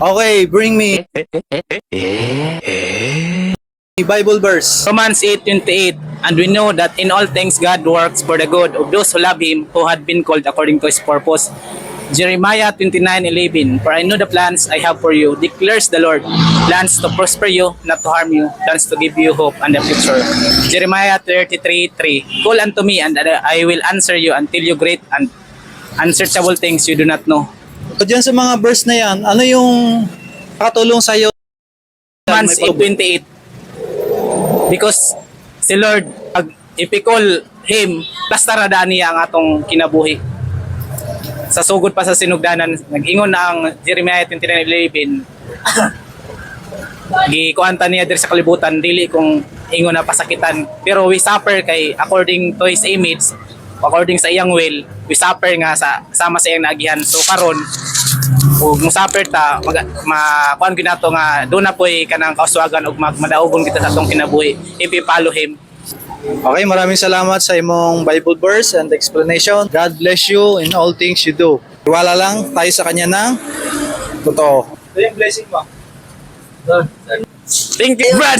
Okay, bring me Bible verse. Romans 8:28. And we know that in all things God works for the good of those who love Him, who had been called according to His purpose. Jeremiah 29:11. For I know the plans I have for you, declares the Lord. Plans to prosper you, not to harm you. Plans to give you hope and the future. Jeremiah 33:3. Call unto me, and I will answer you and tell you great and unsearchable things you do not know. So dyan sa mga verse na yan, ano yung katulong sa'yo? Romans 8:28. Because si Lord, if we call Him, plastaradaan niya ang atong kinabuhi. Sa sugod pa sa sinugdanan, nag-ingon na ang Jeremiah 29:11. Gikuanta niya diri sa kalibutan, dili kung ingon na pasakitan. Pero we suffer kay according to His image, according sa iyang will, we suffer nga sama sa iyang naagihan. So karon, ug musafir ta kuan ginato nga do na poy kanang kauswagan ug madaogon kita sa atong kinabuhi if we follow Him. Okay, maraming salamat sa imong Bible verse and explanation. God bless you in all things you do. Iwala lang tayo sa kanya ng totoo. Ito yung blessing mo. Thank you, Brad.